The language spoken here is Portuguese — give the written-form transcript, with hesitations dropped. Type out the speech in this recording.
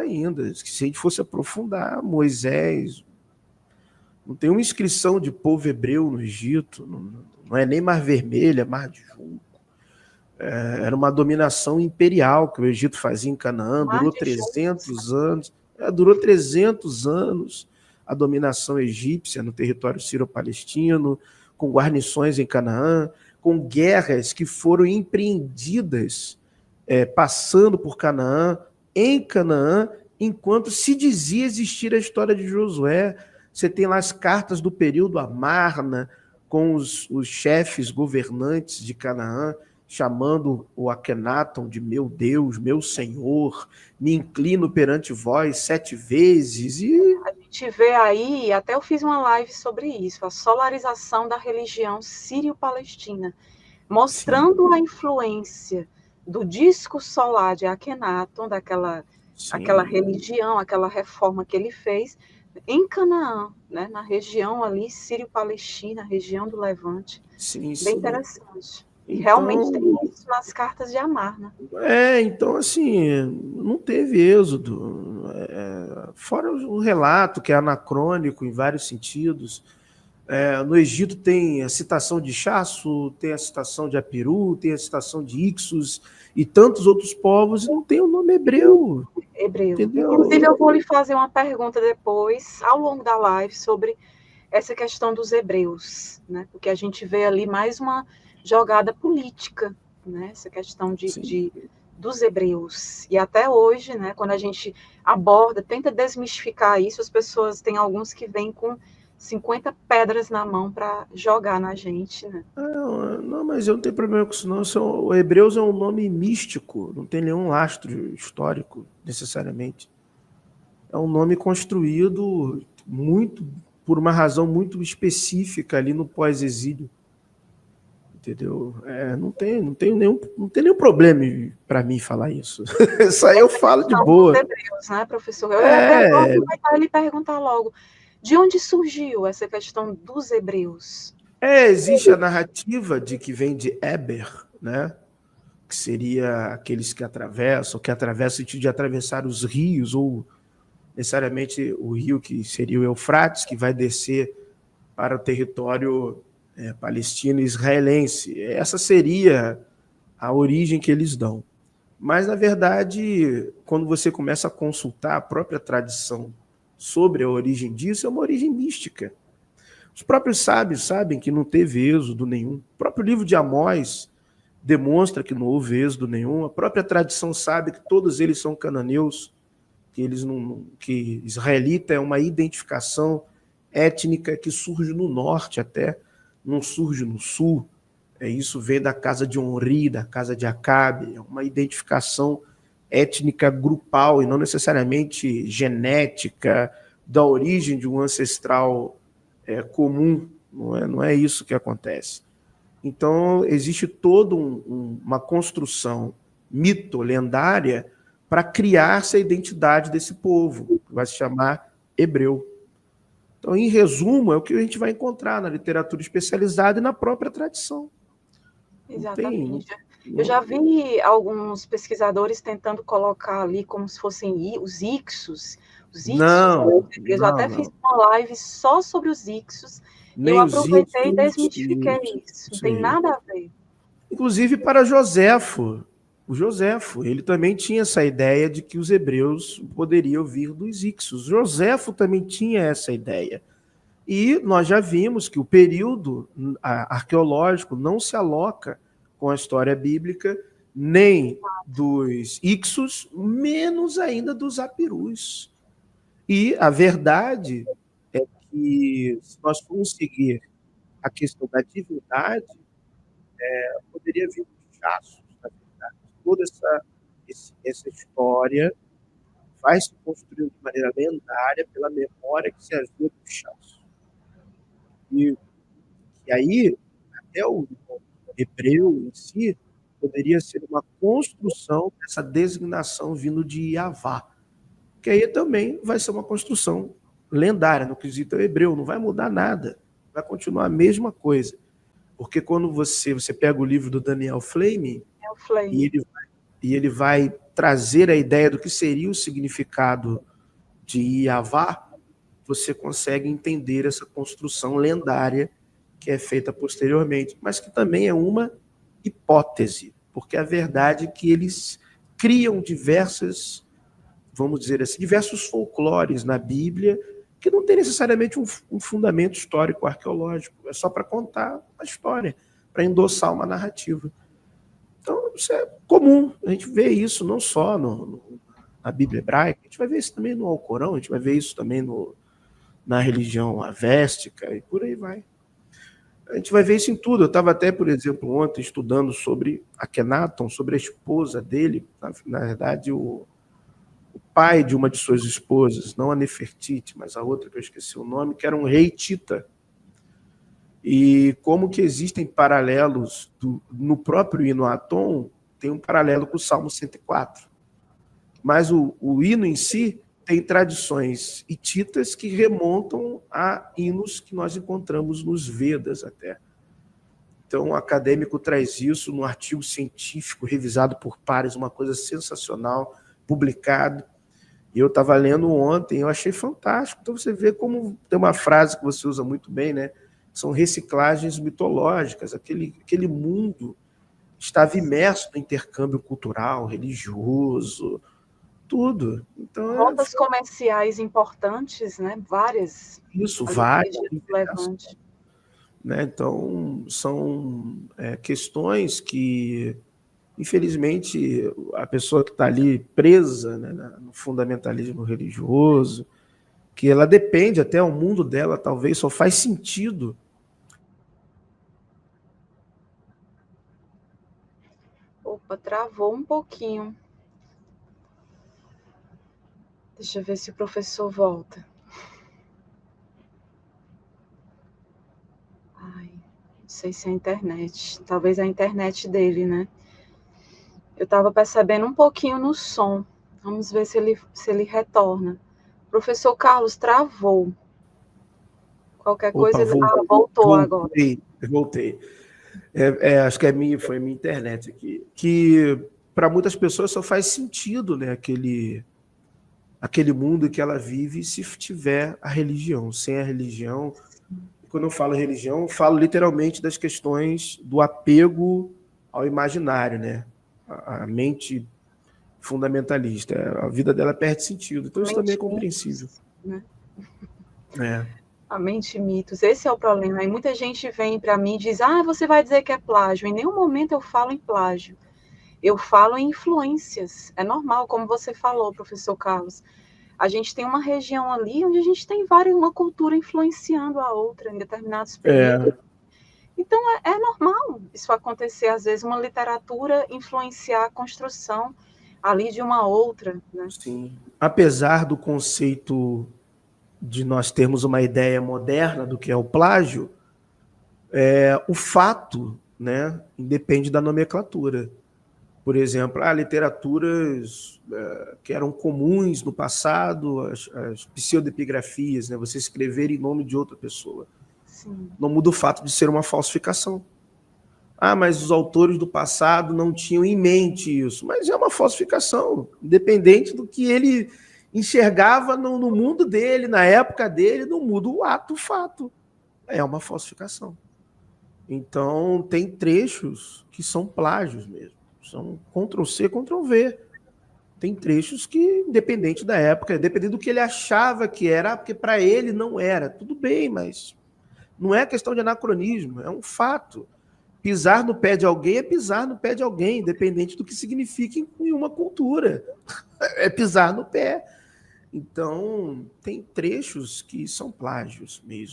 ainda. Se a gente fosse aprofundar, Moisés, não tem uma inscrição de povo hebreu no Egito, não é nem Mar Vermelho, é Mar de Junco. Era uma dominação imperial que o Egito fazia em Canaã, durou 300 anos. Durou 300 anos a dominação egípcia no território sírio-palestino, com guarnições em Canaã, com guerras que foram empreendidas passando por Canaã, em Canaã, enquanto se dizia existir a história de Josué. Você tem lá as cartas do período Amarna, com os chefes governantes de Canaã, chamando o Akenaton de meu Deus, meu Senhor, me inclino perante vós 7 vezes. E a gente vê aí, até eu fiz uma live sobre isso, a solarização da religião sírio-palestina, mostrando Sim. a influência do disco solar de Akenaton, aquela religião, aquela reforma que ele fez em Canaã, né, na região ali sírio-palestina, região do Levante. Sim, Bem interessante. E realmente tem isso nas cartas de Amarna. Então, assim, não teve êxodo. Fora o relato, que é anacrônico em vários sentidos. No Egito tem a citação de Chasso, tem a citação de Apiru, tem a citação de Ixos e tantos outros povos, e não tem o nome hebreu. Entendeu? Inclusive, eu vou lhe fazer uma pergunta depois, ao longo da live, sobre essa questão dos hebreus, né? Porque a gente vê ali mais uma jogada política, né? Essa questão dos hebreus. E até hoje, né, quando a gente aborda, tenta desmistificar isso, as pessoas, tem alguns que vêm com 50 pedras na mão para jogar na gente, né? Não, mas eu não tenho problema com isso, não. O Hebreus é um nome místico, não tem nenhum lastro histórico, necessariamente. É um nome construído por uma razão muito específica ali no pós-exílio. Entendeu? Não tem nenhum problema para mim falar isso. Isso aí eu falo de boa. Hebreus, né, professor? Eu vou aproveitar e lhe perguntar logo. De onde surgiu essa questão dos hebreus? Existe a narrativa de que vem de Eber, né? Que seria aqueles que atravessam no sentido de atravessar os rios, ou necessariamente o rio que seria o Eufrates, que vai descer para o território palestino e israelense. Essa seria a origem que eles dão. Mas, na verdade, quando você começa a consultar a própria tradição sobre a origem disso, é uma origem mística. Os próprios sábios sabem que não teve êxodo nenhum. O próprio livro de Amós demonstra que não houve êxodo nenhum. A própria tradição sabe que todos eles são cananeus, que israelita é uma identificação étnica que surge no norte até, não surge no sul. Isso vem da casa de Onri, da casa de Acabe, é uma identificação étnica grupal e não necessariamente genética da origem de um ancestral comum. Não é isso que acontece. Então, existe toda uma construção mito-lendária para criar essa identidade desse povo, que vai se chamar hebreu. Então, em resumo, é o que a gente vai encontrar na literatura especializada e na própria tradição. Exatamente. Eu já vi alguns pesquisadores tentando colocar ali como se fossem os Ixos. Eu até fiz uma live só sobre os Ixos, e eu aproveitei e desmistifiquei isso. Não tem nada a ver. Inclusive para Joséfo. O Joséfo, ele também tinha essa ideia de que os hebreus poderiam vir dos Ixos. Joséfo também tinha essa ideia. E nós já vimos que o período arqueológico não se aloca com a história bíblica, nem dos Ixos, menos ainda dos Apirus. E a verdade é que, se nós formos seguir a questão da divindade, poderia vir dos Chassos, na verdade. Toda essa história vai se construindo de maneira lendária pela memória que se havia dos Chassos. E aí, até o hebreu em si, poderia ser uma construção dessa designação vindo de Yavá, que aí também vai ser uma construção lendária no quesito hebreu, não vai mudar nada, vai continuar a mesma coisa. Porque quando você pega o livro do Daniel Flaming, e ele vai trazer a ideia do que seria o significado de Iavá, você consegue entender essa construção lendária que é feita posteriormente, mas que também é uma hipótese, porque a verdade é que eles criam diversas, vamos dizer assim, diversos folclores na Bíblia que não tem necessariamente um fundamento histórico-arqueológico, é só para contar uma história, para endossar uma narrativa. Então, isso é comum, a gente vê isso não só na Bíblia hebraica, a gente vai ver isso também no Alcorão, a gente vai ver isso também na religião avéstica e por aí vai. A gente vai ver isso em tudo. Eu estava até, por exemplo, ontem estudando sobre Akenaton, sobre a esposa dele, na verdade, o pai de uma de suas esposas, não a Nefertiti, mas a outra que eu esqueci o nome, que era um rei Tita. E como que existem paralelos no próprio hino Aton, tem um paralelo com o Salmo 104. Mas o hino em si tem tradições hititas que remontam a hinos que nós encontramos nos Vedas até. Então, o acadêmico traz isso no artigo científico revisado por pares, uma coisa sensacional, publicado. E eu estava lendo ontem, eu achei fantástico. Então, você vê como tem uma frase que você usa muito bem, né? São reciclagens mitológicas. Aquele mundo estava imerso no intercâmbio cultural, religioso, tudo. Então, rotas comerciais importantes, né? Várias. Isso, várias. Né? Então, são questões que, infelizmente, a pessoa que está ali presa, né, no fundamentalismo religioso, que ela depende até o mundo dela, talvez só faz sentido. Opa, travou um pouquinho. Deixa eu ver se o professor volta. Ai, não sei se é a internet. Talvez a internet dele, né? Eu estava percebendo um pouquinho no som. Vamos ver se ele retorna. Professor Carlos, travou. Qualquer coisa, voltou agora. Voltei. Acho que foi a minha internet aqui. Que para muitas pessoas só faz sentido, né, aquele mundo que ela vive se tiver a religião. Sem a religião, quando eu falo religião, eu falo literalmente das questões do apego ao imaginário, né? A mente fundamentalista. A vida dela perde sentido. Então isso também é compreensível. Né? A mente mitos. Esse é o problema. Aí muita gente vem para mim e diz, você vai dizer que é plágio. Em nenhum momento eu falo em plágio. Eu falo em influências. É normal, como você falou, professor Carlos. A gente tem uma região ali onde a gente tem uma cultura influenciando a outra em determinados períodos. Então, é normal isso acontecer. Às vezes, uma literatura influenciar a construção ali de uma outra. Né? Sim. Apesar do conceito de nós termos uma ideia moderna do que é o plágio, o fato, né, independe da nomenclatura. Por exemplo, literaturas que eram comuns no passado, as pseudepigrafias, né, você escrever em nome de outra pessoa. Sim. Não muda o fato de ser uma falsificação. Mas os autores do passado não tinham em mente isso. Mas é uma falsificação, independente do que ele enxergava no mundo dele, na época dele, não muda o ato, o fato. É uma falsificação. Então, tem trechos que são plágios mesmo. São Ctrl-C, Ctrl-V. Tem trechos que, independente da época, dependendo do que ele achava que era, porque para ele não era. Tudo bem, mas não é questão de anacronismo, é um fato. Pisar no pé de alguém é pisar no pé de alguém, independente do que signifique em uma cultura. É pisar no pé. Então, tem trechos que são plágios mesmo.